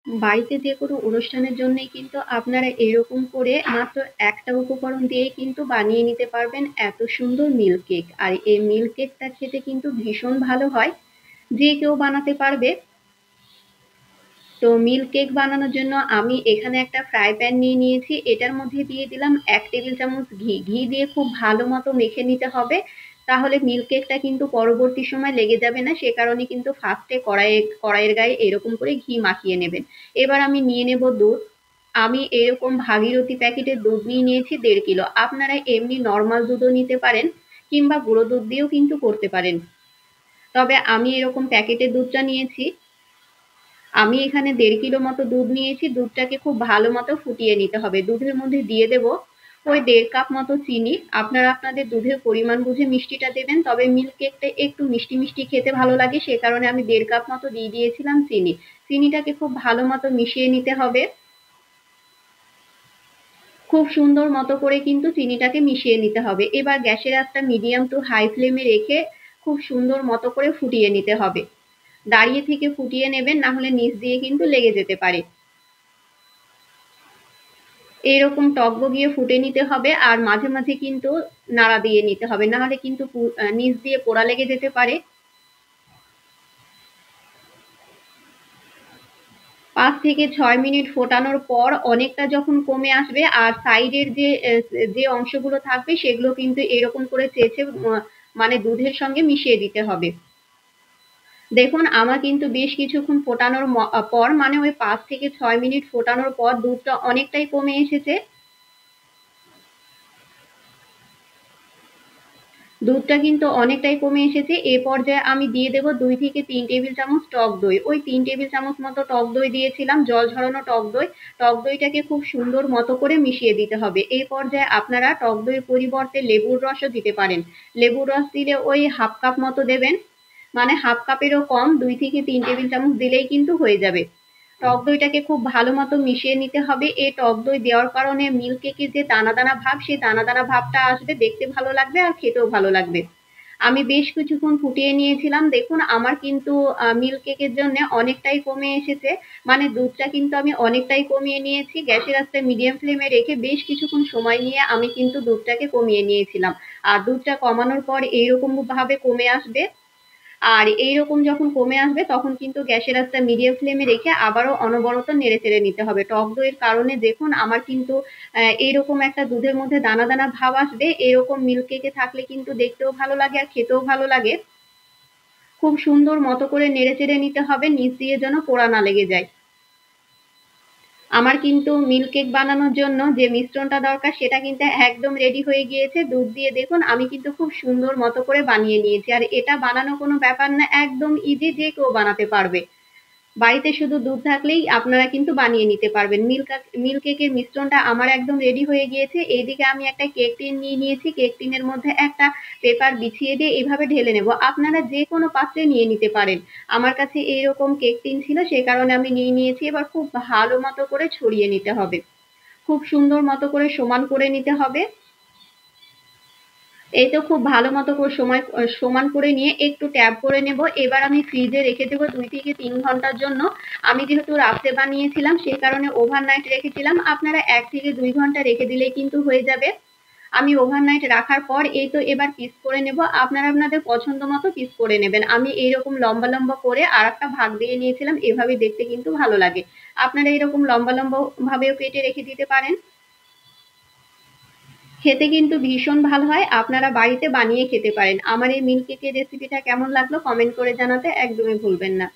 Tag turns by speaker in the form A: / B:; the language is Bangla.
A: বাড়িতে যেকোনো অনুষ্ঠানের জন্যই কিন্তু আপনারা এরকম করে মাত্র একটা উপকরণ দিয়েই কিন্তু বানিয়ে নিতে পারবেন এত সুন্দর মিল্ক কেক। আর এই মিল্ক কেকটা খেতে কিন্তু ভীষণ ভালো হয়, যে কেউ বানাতে পারবে। তো মিল্ক কেক বানানোর জন্য আমি এখানে একটা ফ্রাই প্যান নিয়ে নিয়েছি, এটার মধ্যে দিয়ে দিলাম 1 টেবিল চামচ ঘি। ঘি দিয়ে খুব ভালো মতো মেখে নিতে হবে, তাহলে মিল্ক কেকটা কিন্তু পরবর্তী সময় লেগে যাবে না। সে কারণে কিন্তু ফার্স্টে কড়াইয়ের গায়ে এরকম করে ঘি মাখিয়ে নেবেন। এবার আমি নিয়ে নেব দুধ। আমি এরকম ভাগীরথী প্যাকেটের দুধ নিয়ে নিয়েছি 1.5 কিলো। আপনারা এমনি নর্মাল দুধও নিতে পারেন, কিংবা গুঁড়ো দুধ দিয়েও কিন্তু করতে পারেন, তবে আমি এরকম প্যাকেটের দুধটা নিয়েছি। আমি এখানে 1.5 কিলো মতো দুধ নিয়েছি। দুধটাকে খুব ভালো মতো ফুটিয়ে নিতে হবে। দুধের মধ্যে দিয়ে দেব ওই 1.5 কাপ মতো চিনি। আপনারা আপনাদের দুধের পরিমাণ বুঝে মিষ্টিটা দেবেন, তবে মিল্ক কেকটা একটু মিষ্টি মিষ্টি খেতে ভালো লাগে, সে কারণে আমি 1.5 কাপ মতো দিয়ে দিয়েছিলাম চিনি। চিনিটাকে খুব ভালো মতো মিশিয়ে নিতে হবে। খুব সুন্দর মতো করে কিন্তু চিনিটাকে মিশিয়ে নিতে হবে। এবার গ্যাসের আঁচটা মিডিয়াম টু হাই ফ্লেমে রেখে খুব সুন্দর মতো করে ফুটিয়ে নিতে হবে। দাঁড়িয়ে থেকে ফুটিয়ে নেবেন, না হলে নিচ দিয়ে কিন্তু লেগে যেতে পারে। এইরকম টগবগিয়ে ফুটে নিতে হবে, আর মাঝে মাঝে কিন্তু নাড়া দিয়ে নিতে হবে, না হলে কিন্তু নিচ দিয়ে পোড়া লেগে যেতে পারে। 5 থেকে 6 মিনিট ফোটানোর পর অনেকটা যখন কমে আসবে, আর সাইডের যে অংশগুলো থাকবে সেগুলো কিন্তু এরকম করে চেঁচে মানে দুধের সঙ্গে মিশিয়ে দিতে হবে। দেখুন আমার কিন্তু বেশ কিছুক্ষণ ফোটানোর পর, মানে ওই 5 থেকে 6 মিনিট ফোটানোর পর দুধটা অনেকটাই কমে এসেছে। দুধটা কিন্তু অনেকটাই কমে এসেছে। এ পর্যায়ে আমি দিয়ে দেব 2 থেকে 3 টেবিল চামচ টক দই। ওই 3 টেবিল চামচ মতো টক দই দিয়েছিলাম, জল ঝরানো টক দই। টক দইটাকে খুব সুন্দর মতো করে মিশিয়ে দিতে হবে। এই পর্যায়ে আপনারা টক দইয়ের পরিবর্তে লেবুর রসও দিতে পারেন। লেবুর রস দিলে ওই 1/2 কাপ মতো দেবেন, মানে 1/2 কাপেরও কম, 2 থেকে 3 টেবিল চামচ দিলেই কিন্তু হয়ে যাবে। টক দইটাকে খুব ভালো মতো মিশিয়ে নিতে হবে। এই টক দই দেওয়ার কারণে মিল্ক কেকের যে দানা দানা ভাব, সেই দানা দানা ভাবটা আসবে, দেখতে ভালো লাগবে আর খেতেও ভালো লাগবে। আমি বেশ কিছুক্ষণ ফুটিয়ে নিয়েছিলাম। দেখুন আমার কিন্তু মিল্ক কেকের জন্য অনেকটাই কমে এসেছে, মানে দুধটা কিন্তু আমি অনেকটাই কমিয়ে নিয়েছি। গ্যাসের আঁচটা মিডিয়াম ফ্লেমে রেখে বেশ কিছুক্ষণ সময় নিয়ে আমি কিন্তু দুধটাকে কমিয়ে নিয়েছিলাম। আর দুধটা কমানোর পর এইরকম ভাবে কমে আসবে। আর এইরকম যখন কমে আসবে তখন কিন্তু গ্যাসের আঁচটা মিডিয়াম ফ্লেমে রেখে আবারও অনবরত নেড়ে চেড়ে নিতে হবে। টক দইয়ের কারণে দেখুন আমার কিন্তু এইরকম একটা দুধের মধ্যে দানা দানা ভাব আসবে। এরকম মিল্ক কেকে থাকলে কিন্তু দেখতেও ভালো লাগে আর খেতেও ভালো লাগে। খুব সুন্দর মতো করে নেড়ে চেড়ে নিতে হবে, নিচ দিয়ে যেন পোড়া না লেগে যায়। আমার কিন্তু মিল্ক কেক বানানোর জন্য যে মিশ্রণটা দরকার সেটা কিন্তু একদম রেডি হয়ে গিয়েছে। দুধ দিয়ে দেখুন আমি কিন্তু খুব সুন্দর মতো করে বানিয়ে নিয়েছি। আর এটা বানানো কোনো ব্যাপার না, একদম ইজি, যে কেউ বানাতে পারবে। বাড়িতে শুধু দুধ থাকলেই আপনারা কিন্তু বানিয়ে নিতে পারবেন। মিল্ক কেকের মিশ্রণটা আমার একদম রেডি হয়ে গিয়েছে। এইদিকে আমি একটা কেক টিন নিয়ে নিয়েছি। কেক টিনের মধ্যে একটা পেপার বিছিয়ে দিয়ে এভাবে ঢেলে নেব। আপনারা যে কোনো পাত্রে নিয়ে নিতে পারেন। আমার কাছে এইরকম কেক টিন ছিল, সেই কারণে আমি নিয়ে নিয়েছি। এবার খুব ভালো মতো করে ছড়িয়ে নিতে হবে। খুব সুন্দর মতো করে সমান করে নিতে হবে। এই তো খুব ভালো মতো করে সমান করে নিয়ে একটু ট্যাপ করে নেব। এবার আমি ফ্রিজে রেখে দেবো 2 থেকে 3 ঘন্টার জন্য। আমি যেহেতু রাত্রে বানিয়েছিলাম সেই কারণে ওভারনাইট রেখেছিলাম। আপনারা 1 থেকে 2 ঘন্টা রেখে দিলেই কিন্তু হয়ে যাবে। আমি ওভারনাইট রাখার পর এই তো এবার পিস করে নেব। আপনারা আপনাদের পছন্দ মতো পিস করে নেবেন। আমি এইরকম লম্বা লম্বা করে আর একটা ভাগ দিয়ে নিয়েছিলাম, এভাবে দেখতে কিন্তু ভালো লাগে। আপনারা এরকম লম্বা লম্বা ভাবেও কেটে রেখে দিতে পারেন। খেতে কিন্তু ভীষণ ভালো হয়, আপনারা বাড়িতে বানিয়ে খেতে পারেন। আমার এই মিল্ক কেকের রেসিপিটা কেমন লাগলো কমেন্ট করে জানাতে একদমই ভুলবেন না।